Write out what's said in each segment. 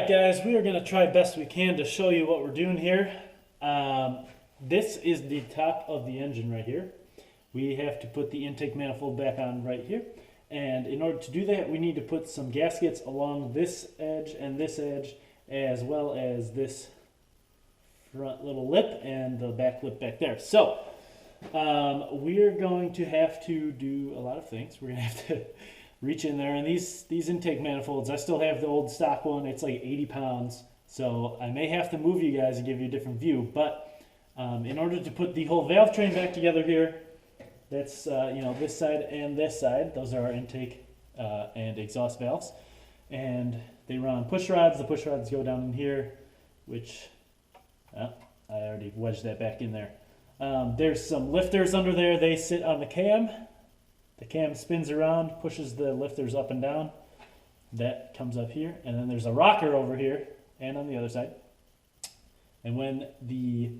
Alright guys, we are going to try best we can to show you what we're doing here. This is the top of the engine right here. We have to put the intake manifold back on right here. And in order to do that, we need to put some gaskets along this edge, as well as this front little lip and the back lip back there. So, we're going to have to do a lot of things. We're going to have to reach in there, and these intake manifolds, I still have the old stock one. It's like 80 pounds, so I may have to move you guys and give you a different view. But in order to put the whole valve train back together here, that's this side and this side. Those are our intake and exhaust valves, and they run on push rods. The push rods go down in here, which I already wedged that back in there. There's some lifters under there. They sit on the cam. The cam spins around, pushes the lifters up and down. That comes up here. And then there's a rocker over here and on the other side. And when the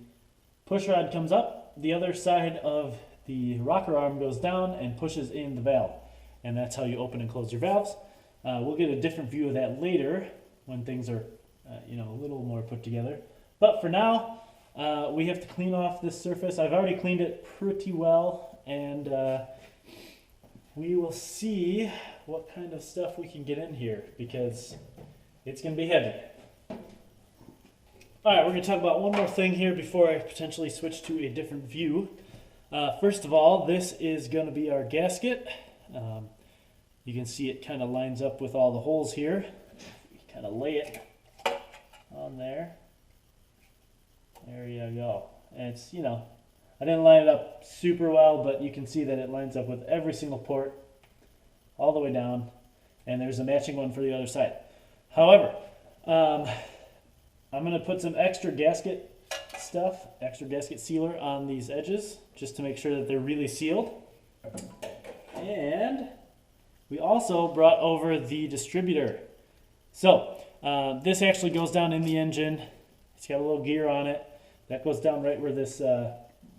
push rod comes up, the other side of the rocker arm goes down and pushes in the valve. And that's how you open and close your valves. We'll get a different view of that later when things are a little more put together. But for now, we have to clean off this surface. I've already cleaned it pretty well, and we will see what kind of stuff we can get in here, because it's going to be heavy. Alright, we're going to talk about one more thing here before I potentially switch to a different view. First of all, this is going to be our gasket. You can see it kind of lines up with all the holes here. You kind of lay it on there. There you go. And it's, I didn't line it up super well, but you can see that it lines up with every single port all the way down, and there's a matching one for the other side. However, I'm going to put some extra gasket sealer on these edges just to make sure that they're really sealed. And we also brought over the distributor. So this actually goes down in the engine. It's got a little gear on it. That goes down right where this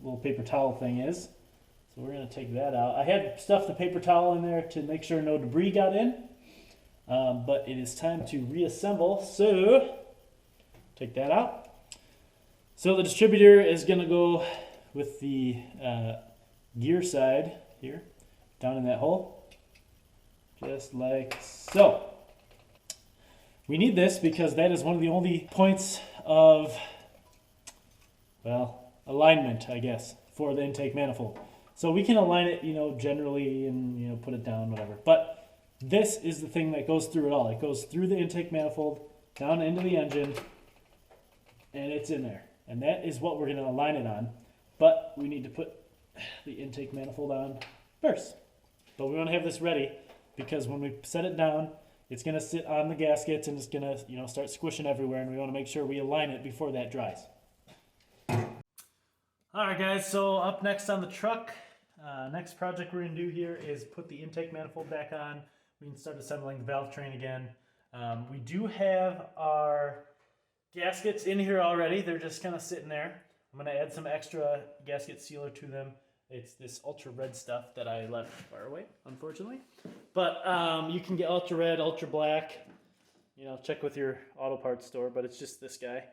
little paper towel thing is. So we're going to take that out. I had stuffed the paper towel in there to make sure no debris got in. But it is time to reassemble. So take that out. So the distributor is going to go with the gear side here, down in that hole. Just like so. We need this because that is one of the only points of, alignment, I guess, for the intake manifold. So we can align it, generally and, put it down, whatever. But this is the thing that goes through it all. It goes through the intake manifold, down into the engine, and it's in there. And that is what we're going to align it on. But we need to put the intake manifold on first. But we want to have this ready because when we set it down, it's going to sit on the gaskets and it's going to, start squishing everywhere, and we want to make sure we align it before that dries. Alright guys, so up next on the truck, next project we're going to do here is put the intake manifold back on. We can start assembling the valve train again. We do have our gaskets in here already. They're just kind of sitting there. I'm going to add some extra gasket sealer to them. It's this ultra red stuff that I left far away, unfortunately. But you can get ultra red, ultra black. Check with your auto parts store, but it's just this guy.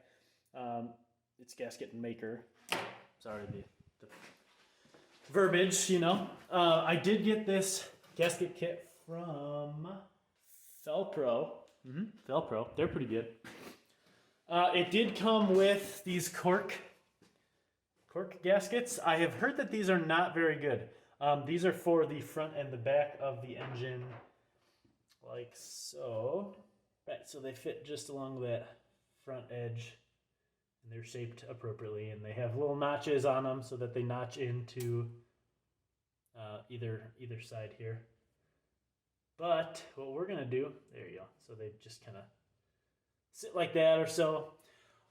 It's gasket maker. Sorry, the verbiage, I did get this gasket kit from Felpro. Felpro, they're pretty good. It did come with these cork gaskets. I have heard that these are not very good. These are for the front and the back of the engine, like so. Right, so they fit just along that front edge, and they're shaped appropriately, and they have little notches on them so that they notch into either side here. But what we're gonna do, there you go. So they just kind of sit like that or so.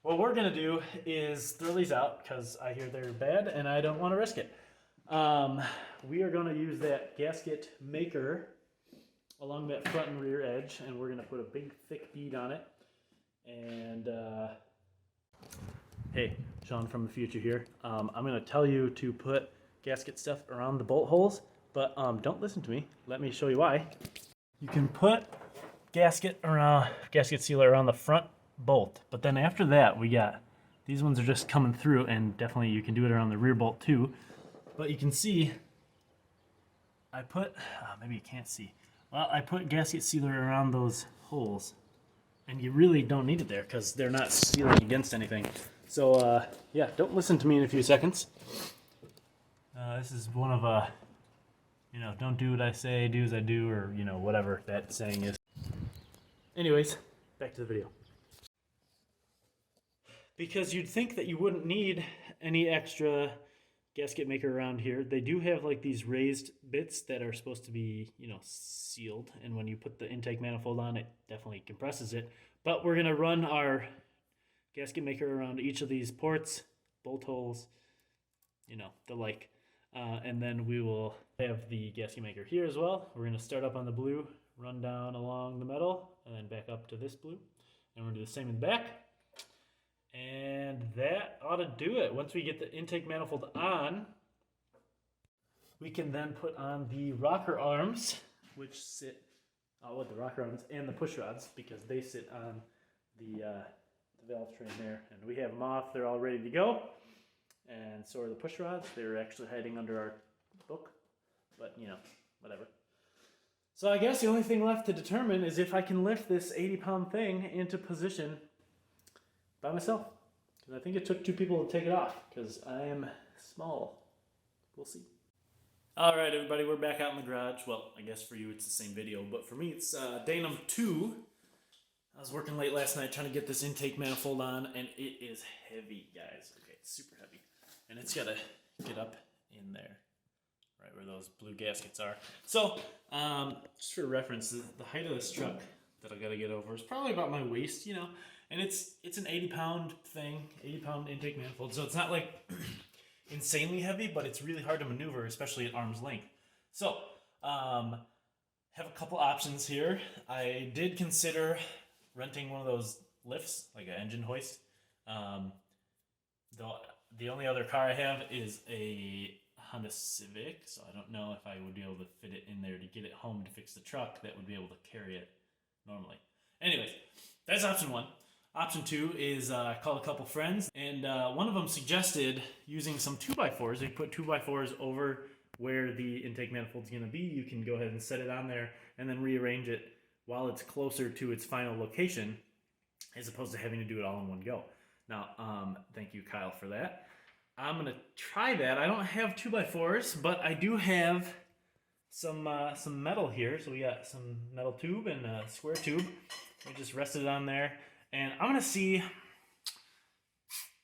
What we're going to do is throw these out because I hear they're bad and I don't want to risk it. We are going to use that gasket maker along that front and rear edge, and we're going to put a big thick bead on it. And hey, Sean from the future here. I'm going to tell you to put gasket stuff around the bolt holes, but don't listen to me. Let me show you why. You can put gasket sealer around the front bolt. But then after that, we got these ones are just coming through, and definitely you can do it around the rear bolt too. But you can see I put, maybe you can't see. Well, I put gasket sealer around those holes, and you really don't need it there because they're not sealing against anything. So yeah, don't listen to me in a few seconds. This is one of don't do what I say, do as I do, or whatever that saying is. Anyways, back to the video. Because you'd think that you wouldn't need any extra gasket maker around here. They do have like these raised bits that are supposed to be, sealed, and when you put the intake manifold on, it definitely compresses it. But we're gonna run our gasket maker around each of these ports, bolt holes, the like. And then we will have the gasket maker here as well. We're gonna start up on the blue, run down along the metal, and then back up to this blue. And we're gonna do the same in the back. And that ought to do it. Once we get the intake manifold on, we can then put on the rocker arms, which sit with the rocker arms and the push rods, because they sit on the valve train there. And we have them off. They're all ready to go. And so are the push rods. They're actually hiding under our book, but whatever. So I guess the only thing left to determine is if I can lift this 80-pound thing into position by myself. Because I think it took 2 people to take it off, because I am small. We'll see. All right, everybody, we're back out in the garage. Well, I guess for you it's the same video, but for me it's day number 2. I was working late last night trying to get this intake manifold on, and it is heavy, guys. Okay, it's super heavy. And it's got to get up in there, right where those blue gaskets are. So, just for reference, the height of this truck that I got to get over is probably about my waist, and it's an 80-pound thing, 80-pound intake manifold. So it's not like insanely heavy, but it's really hard to maneuver, especially at arm's length. So, have a couple options here. I did consider renting one of those lifts, like an engine hoist. The only other car I have is a Honda Civic, so I don't know if I would be able to fit it in there to get it home to fix the truck that would be able to carry it normally. Anyways, that's option 1. Option 2 is I called a couple friends, and one of them suggested using some 2x4s. They put 2x4s over where the intake manifold is going to be. You can go ahead and set it on there and then rearrange it while it's closer to its final location, as opposed to having to do it all in one go. Now, thank you, Kyle, for that. I'm going to try that. I don't have 2x4s, but I do have some metal here. So we got some metal tube and a square tube. We just rested it on there. And I'm going to see,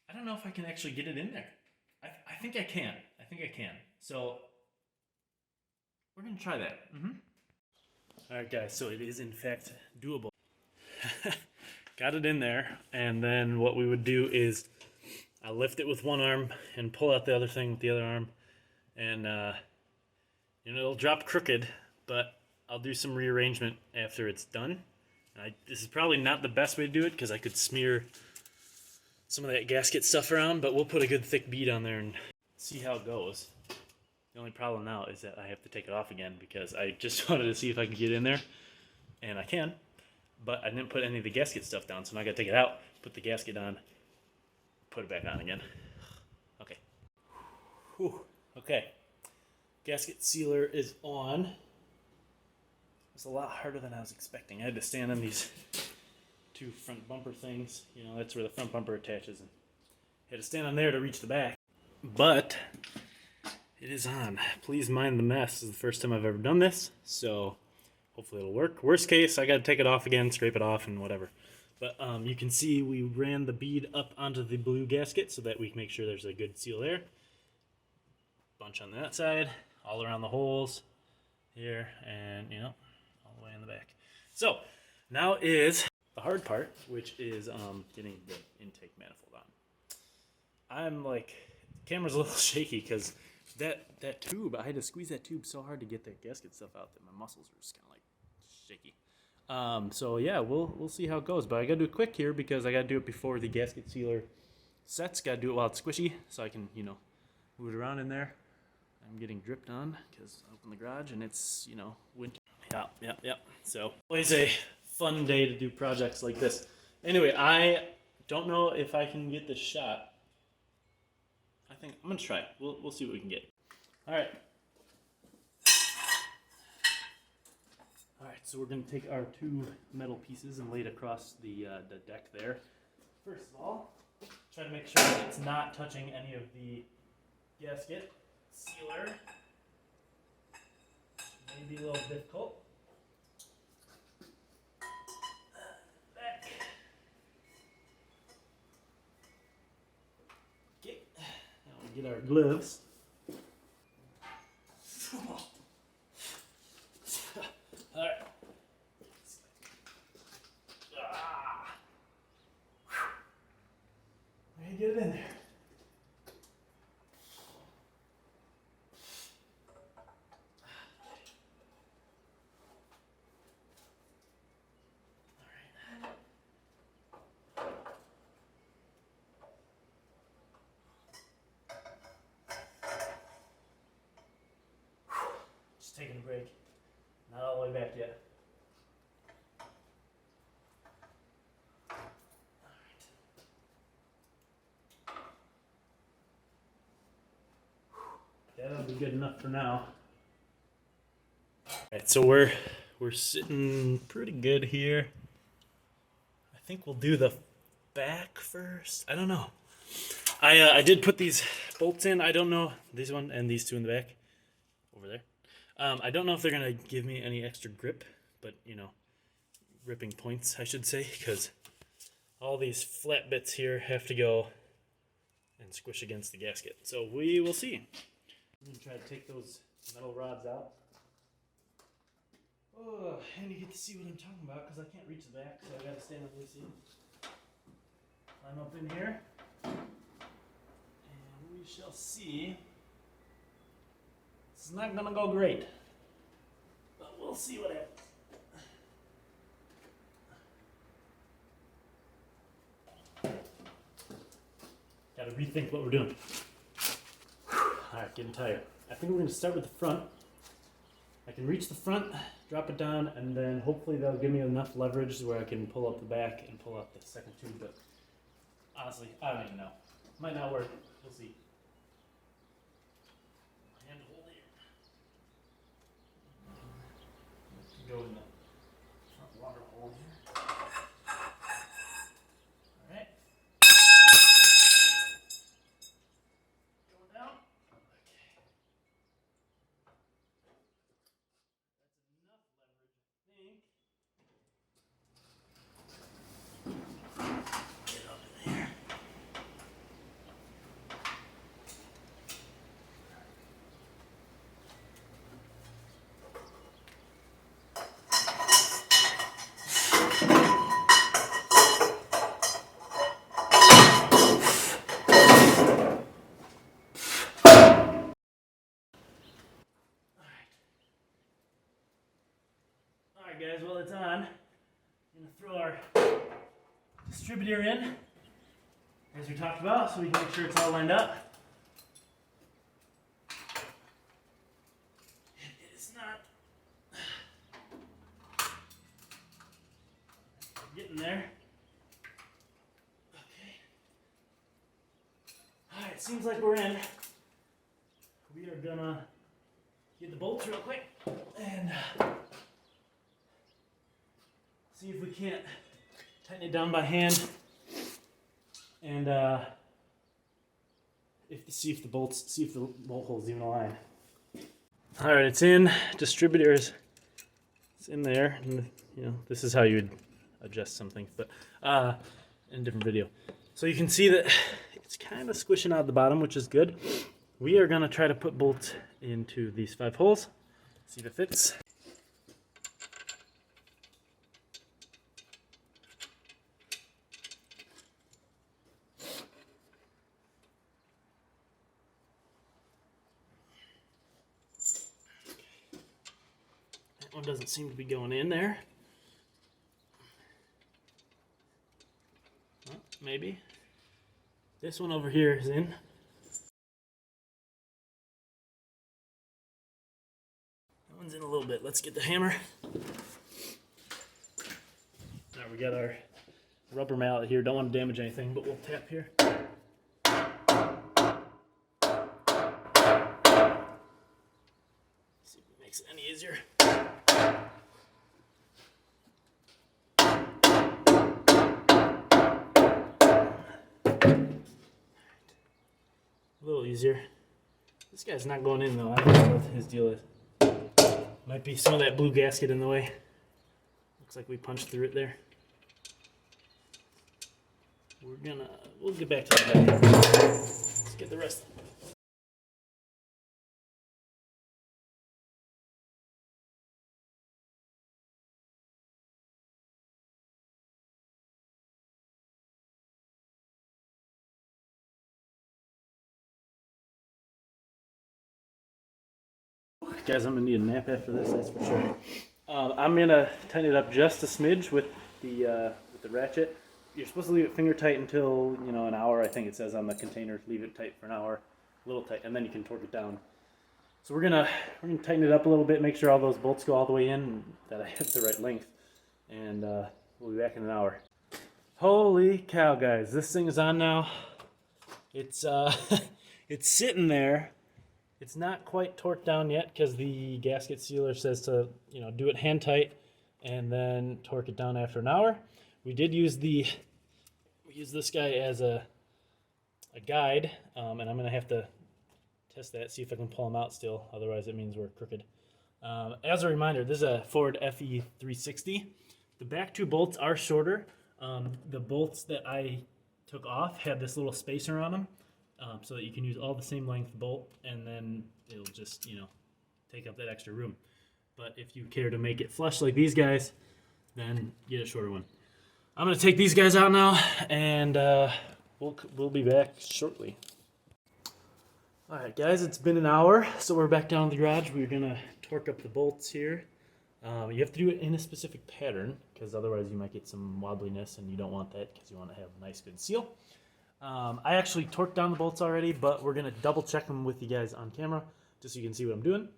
I don't know if I can actually get it in there. I think I can. So we're going to try that. All right, guys, so it is in fact doable. Got it in there, and then what we would do is I lift it with one arm and pull out the other thing with the other arm, and it'll drop crooked, but I'll do some rearrangement after it's done. This is probably not the best way to do it because I could smear some of that gasket stuff around, but we'll put a good thick bead on there and see how it goes. The only problem now is that I have to take it off again because I just wanted to see if I could get in there, and I can. But I didn't put any of the gasket stuff down, so now I gotta take it out, put the gasket on, put it back on again. Okay. Whew. Okay. Gasket sealer is on. It's a lot harder than I was expecting. I had to stand on these 2 front bumper things. That's where the front bumper attaches, and I had to stand on there to reach the back. But it is on. Please mind the mess. This is the first time I've ever done this, so hopefully it'll work. Worst case, I gotta take it off again, scrape it off, and whatever. But you can see we ran the bead up onto the blue gasket so that we can make sure there's a good seal there. Bunch on that side, all around the holes here, and all the way in the back. So now is the hard part, which is getting the intake manifold on. I'm like, the camera's a little shaky because that tube, I had to squeeze that tube so hard to get that gasket stuff out that my muscles were just kind of like shaky. So yeah, we'll see how it goes, but I gotta do it quick here because I gotta do it before the gasket sealer sets. Gotta do it while it's squishy so I can move it around in there. I'm getting dripped on because I opened the garage and it's winter. Yeah. So always a fun day to do projects like this. Anyway, I don't know if I can get this shot. I think I'm gonna try it. We'll see what we can get. All right. All right, so we're gonna take our two metal pieces and lay it across the deck there. First of all, try to make sure that it's not touching any of the gasket sealer. May be a little difficult. Back. Okay, now we get our gloves. All right. Get it in there. Just taking a break. Not all the way back yet. That'll be good enough for now. Alright, so we're sitting pretty good here. I think we'll do the back first. I don't know. I did put these bolts in. I don't know, these one and these two in the back over there. I don't know if they're gonna give me any extra grip, but you know, gripping points I should say, because all these flat bits here have to go and squish against the gasket. So we will see. I'm gonna try to take those metal rods out. Oh, and you get to see what I'm talking about because I can't reach the back, so I gotta stand up and see. Climb up in here, and we shall see. It's not gonna go great, but we'll see what happens. Gotta rethink what we're doing. Alright, getting tired. I think we're going to start with the front. I can reach the front, drop it down, and then hopefully that'll give me enough leverage where I can pull up the back and pull up the second tube, but honestly, I don't even know. Might not work. We'll see. Hand hold here. Go in the front water hole here. Alright. Going down. Alright guys, well it's on. I'm going to throw our distributor in, as we talked about, so we can make sure it's all lined up. It is not getting there. Okay. Alright, seems like we're in. We are gonna get the bolts real quick and see if we can't tighten it down by hand and see if the bolt holes even align. All right, it's in. Distributors, it's in there. And, you know, this is how you would adjust something, but in a different video. So you can see that it's kind of squishing out the bottom, which is good. We are gonna try to put bolts into these 5 holes. See if it fits. That one doesn't seem to be going in there. Well, maybe. This one over here is in. That one's in a little bit. Let's get the hammer. Alright, we got our rubber mallet here. Don't want to damage anything, but we'll tap here. See if it makes it any easier. A little easier. This guy's not going in though. I don't know what his deal is. Might be some of that blue gasket in the way. Looks like we punched through it there. We'll get back to that. Let's get the rest. Guys, I'm gonna need a nap after this, that's for sure. I'm gonna tighten it up just a smidge with the ratchet. You're supposed to leave it finger tight until, you know, an hour. I think it says on the container, leave it tight for an hour, a little tight, and then you can torque it down. So we're gonna tighten it up a little bit, make sure all those bolts go all the way in, and that I have the right length, and we'll be back in an hour. Holy cow, guys! This thing is on now. It's it's sitting there. It's not quite torqued down yet because the gasket sealer says to, you know, do it hand tight and then torque it down after an hour. We did use this guy as a guide, and I'm gonna have to test that, see if I can pull him out still. Otherwise, it means we're crooked. As a reminder, this is a Ford FE360. The back two bolts are shorter. The bolts that I took off had this little spacer on them. So that you can use all the same length bolt, and then it'll just, you know, take up that extra room. But if you care to make it flush like these guys, then get a shorter one. I'm gonna take these guys out now, and we'll be back shortly. All right, guys, it's been an hour, so we're back down in the garage. We're gonna torque up the bolts here. You have to do it in a specific pattern, because otherwise you might get some wobbliness, and you don't want that because you want to have a nice, good seal. I actually torqued down the bolts already, but we're going to double check them with you guys on camera just so you can see what I'm doing.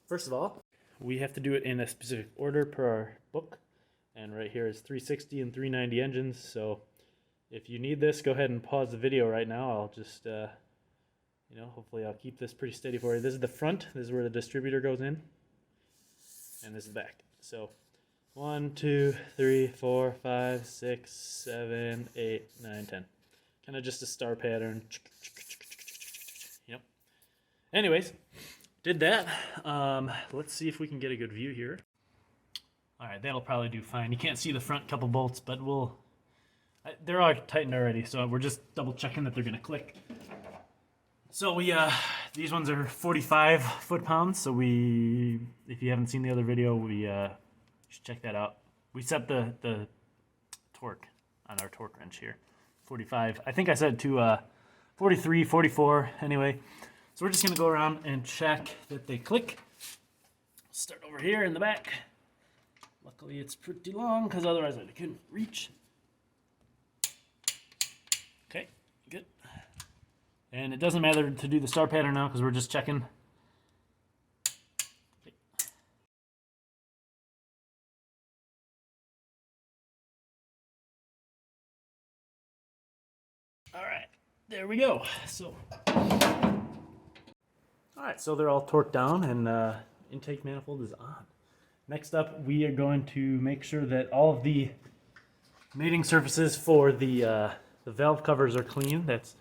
First of all, we have to do it in a specific order per our book. And right here is 360 and 390 engines. So if you need this, go ahead and pause the video right now. I'll just, you know, hopefully I'll keep this pretty steady for you. This is the front. This is where the distributor goes in. And this is the back. So 1, 2, 3, 4, 5, 6, 7, 8, 9, 10. Kind of just a star pattern. Yep. Anyways, did that. Let's see if we can get a good view here. All right, that'll probably do fine. You can't see the front couple bolts, but they're all tightened already, so we're just double checking that they're gonna click. So these ones are 45 foot-pounds. So if you haven't seen the other video, you should check that out. We set the torque on our torque wrench here. 45. I think I said to 43, 44 anyway. So we're just going to go around and check that they click. Start over here in the back. Luckily it's pretty long because otherwise I couldn't reach. Okay, good. And it doesn't matter to do the star pattern now because we're just checking. All right, there we go. So, all right, so they're all torqued down and intake manifold is on. Next up, we are going to make sure that all of the mating surfaces for the valve covers are clean. That's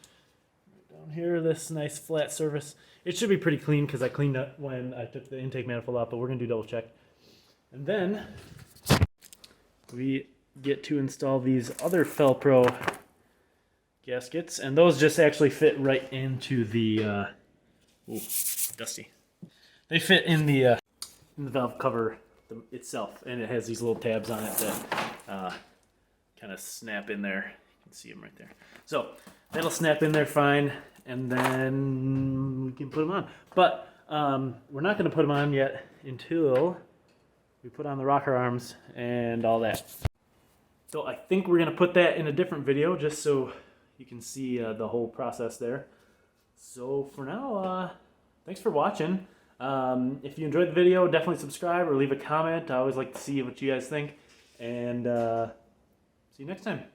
right down here, this nice flat surface. It should be pretty clean because I cleaned it when I took the intake manifold out, but we're gonna do double check. And then we get to install these other Felpro gaskets, and those just actually fit right into the ooh, dusty. They fit in the valve cover itself, and it has these little tabs on it that kind of snap in there. You can see them right there. So that'll snap in there fine, and then we can put them on. But we're not going to put them on yet until we put on the rocker arms and all that. So I think we're going to put that in a different video just so you can see the whole process there. So for now, thanks for watching. If you enjoyed the video, definitely subscribe or leave a comment. I always like to see what you guys think. And See you next time.